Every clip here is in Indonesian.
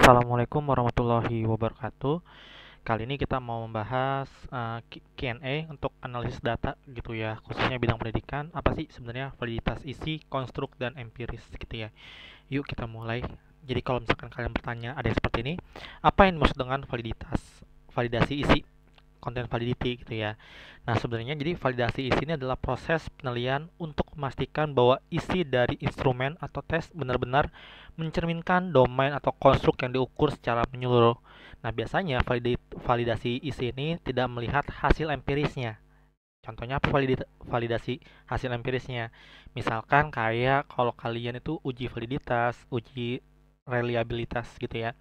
Assalamualaikum warahmatullahi wabarakatuh. Kali ini kita mau membahas Q&A untuk analisis data gitu ya, khususnya bidang pendidikan. Apa sih sebenarnya validitas isi, konstruk, dan empiris gitu ya. Yuk kita mulai. Jadi kalau misalkan kalian bertanya ada yang seperti ini, apa yang dimaksud dengan validitas? Validasi isi, content validity gitu ya. Nah, sebenarnya jadi validasi isi ini adalah proses penilaian untuk memastikan bahwa isi dari instrumen atau tes benar-benar mencerminkan domain atau konstruk yang diukur secara menyeluruh. Nah, biasanya validasi isi ini tidak melihat hasil empirisnya. Contohnya apa validasi hasil empirisnya? Misalkan kayak kalau kalian itu uji validitas, uji reliabilitas gitu ya.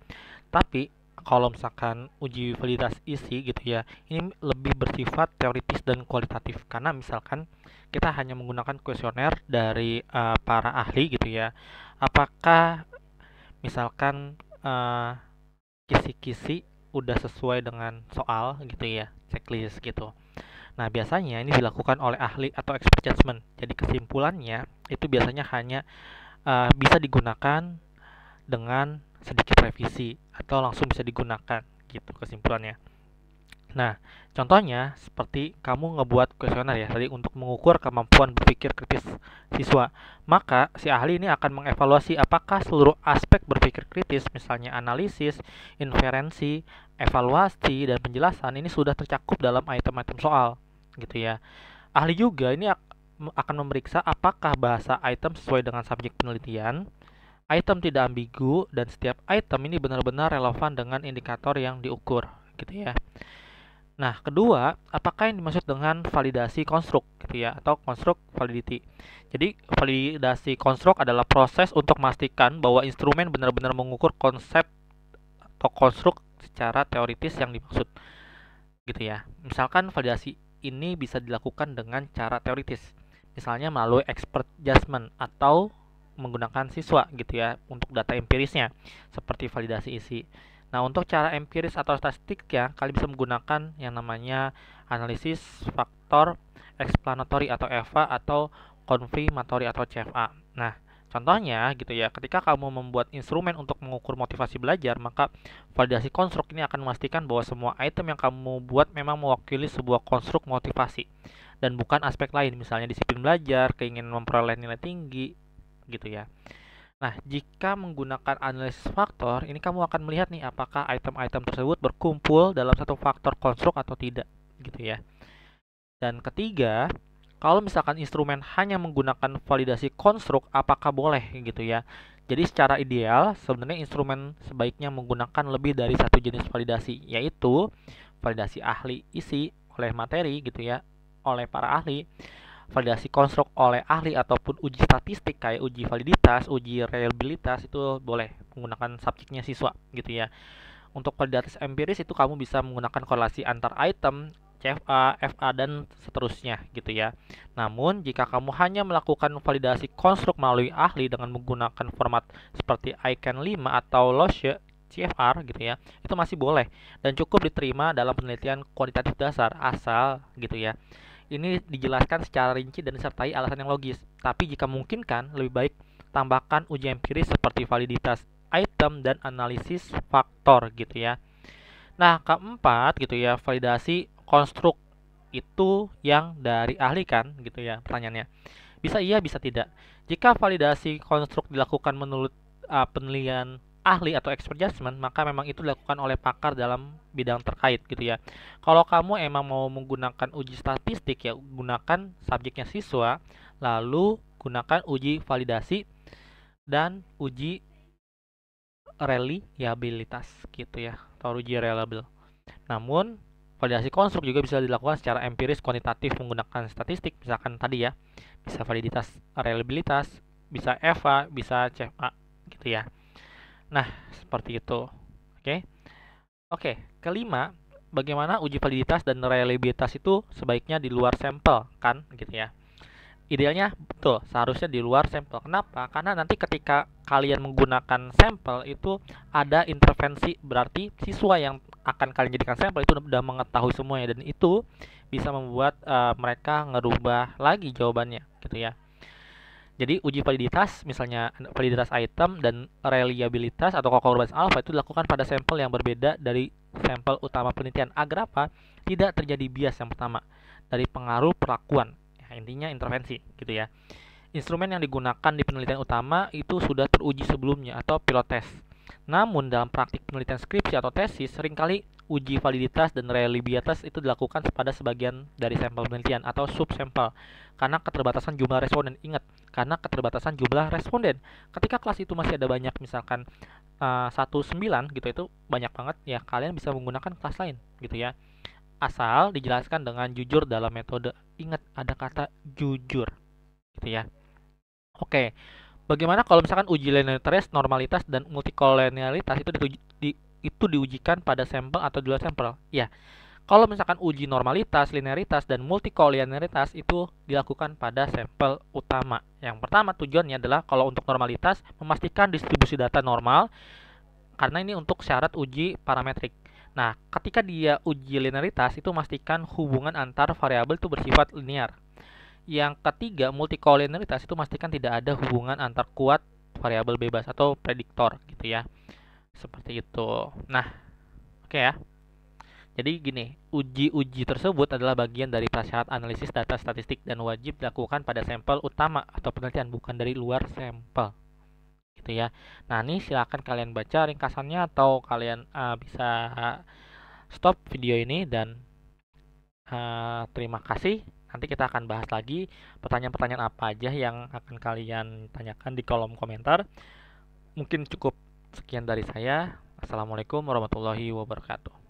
Tapi kalau misalkan uji validitas isi gitu ya, ini lebih bersifat teoritis dan kualitatif karena misalkan kita hanya menggunakan kuesioner dari para ahli gitu ya. Apakah misalkan kisi-kisi udah sesuai dengan soal gitu ya, checklist gitu. Nah, biasanya ini dilakukan oleh ahli atau expert judgment. Jadi kesimpulannya itu biasanya hanya bisa digunakan dengan sedikit revisi atau langsung bisa digunakan gitu kesimpulannya. Nah, contohnya seperti kamu ngebuat kuesioner ya tadi untuk mengukur kemampuan berpikir kritis siswa. Maka si ahli ini akan mengevaluasi apakah seluruh aspek berpikir kritis misalnya analisis, inferensi, evaluasi dan penjelasan ini sudah tercakup dalam item-item soal gitu ya. Ahli juga ini akan memeriksa apakah bahasa item sesuai dengan subjek penelitian, item tidak ambigu, dan setiap item ini benar-benar relevan dengan indikator yang diukur gitu ya. Nah, kedua, apakah yang dimaksud dengan validasi konstruk gitu ya atau konstruk validity. Jadi, validasi konstruk adalah proses untuk memastikan bahwa instrumen benar-benar mengukur konsep atau konstruk secara teoritis yang dimaksud gitu ya. Misalkan validasi ini bisa dilakukan dengan cara teoritis. Misalnya melalui expert judgment atau menggunakan siswa gitu ya untuk data empirisnya seperti validasi isi. Nah, untuk cara empiris atau statistik ya, kalian bisa menggunakan yang namanya analisis faktor explanatory atau EVA atau confirmatory atau CFA. Nah, contohnya gitu ya, ketika kamu membuat instrumen untuk mengukur motivasi belajar, maka validasi konstruk ini akan memastikan bahwa semua item yang kamu buat memang mewakili sebuah konstruk motivasi dan bukan aspek lain, misalnya disiplin belajar, keinginan memperoleh nilai tinggi, gitu ya. Nah, jika menggunakan analisis faktor, ini kamu akan melihat nih apakah item-item tersebut berkumpul dalam satu faktor konstruk atau tidak, gitu ya. Dan ketiga, kalau misalkan instrumen hanya menggunakan validasi konstruk, apakah boleh gitu ya? Jadi secara ideal, sebenarnya instrumen sebaiknya menggunakan lebih dari satu jenis validasi, yaitu validasi ahli isi oleh materi gitu ya, oleh para ahli, validasi konstruk oleh ahli ataupun uji statistik kayak uji validitas, uji reliabilitas itu boleh menggunakan subjeknya siswa gitu ya. Untuk validitas empiris itu kamu bisa menggunakan korelasi antar item, CFA, FA dan seterusnya gitu ya. Namun jika kamu hanya melakukan validasi konstruk melalui ahli dengan menggunakan format seperti ICANN 5 atau Loesche CFR gitu ya, itu masih boleh dan cukup diterima dalam penelitian kuantitatif dasar asal gitu ya. Ini dijelaskan secara rinci dan disertai alasan yang logis. Tapi jika memungkinkan, lebih baik tambahkan uji empiris seperti validitas item dan analisis faktor gitu ya. Nah, keempat gitu ya, validasi konstruk itu yang dari ahli kan gitu ya pertanyaannya. Bisa iya, bisa tidak. Jika validasi konstruk dilakukan menurut penilaian ahli atau expert judgment, maka memang itu dilakukan oleh pakar dalam bidang terkait gitu ya. Kalau kamu emang mau menggunakan uji statistik ya, gunakan subjeknya siswa, lalu gunakan uji validasi dan uji reliabilitas gitu ya, atau uji reliable. Namun, validasi konstruk juga bisa dilakukan secara empiris kuantitatif menggunakan statistik, misalkan tadi ya, bisa validitas reliabilitas, bisa EVA, bisa CFA gitu ya. Nah, seperti itu. Oke. Oke, kelima, bagaimana uji validitas dan reliabilitas itu sebaiknya di luar sampel kan gitu ya. Idealnya betul, seharusnya di luar sampel. Kenapa? Karena nanti ketika kalian menggunakan sampel itu ada intervensi, berarti siswa yang akan kalian jadikan sampel itu sudah mengetahui semuanya dan itu bisa membuat mereka ngerubah lagi jawabannya gitu ya. Jadi uji validitas, misalnya validitas item dan reliabilitas atau concordance alpha itu dilakukan pada sampel yang berbeda dari sampel utama penelitian. Agar apa? Tidak terjadi bias yang pertama dari pengaruh perlakuan. Ya, intinya intervensi gitu ya. Instrumen yang digunakan di penelitian utama itu sudah teruji sebelumnya atau pilot test. Namun dalam praktik penelitian skripsi atau tesis, seringkali uji validitas dan reliabilitas itu dilakukan pada sebagian dari sampel penelitian atau subsampel karena keterbatasan jumlah responden. Ingat, karena keterbatasan jumlah responden. Ketika kelas itu masih ada banyak, misalkan 19 gitu, itu banyak banget ya, kalian bisa menggunakan kelas lain gitu ya. Asal dijelaskan dengan jujur dalam metode. Ingat, ada kata jujur gitu ya. Oke, bagaimana kalau misalkan uji linearitas, normalitas, dan multikolonialitas itu diujikan pada sampel atau di luar sampel? Ya, kalau misalkan uji normalitas, linearitas, dan multikolonialitas itu dilakukan pada sampel utama. Yang pertama tujuannya adalah kalau untuk normalitas memastikan distribusi data normal karena ini untuk syarat uji parametrik. Nah, ketika dia uji linearitas itu memastikan hubungan antar variabel itu bersifat linear. Yang ketiga, multikolonialitas itu memastikan tidak ada hubungan antar kuat variabel bebas atau prediktor gitu ya. Seperti itu. Nah, oke ya. Jadi gini, uji-uji tersebut adalah bagian dari prasyarat analisis data statistik dan wajib dilakukan pada sampel utama atau penelitian, bukan dari luar sampel. Gitu ya. Nah, ini silakan kalian baca ringkasannya atau kalian bisa stop video ini dan terima kasih. Nanti kita akan bahas lagi pertanyaan-pertanyaan apa aja yang akan kalian tanyakan di kolom komentar. Mungkin cukup sekian dari saya. Assalamualaikum warahmatullahi wabarakatuh.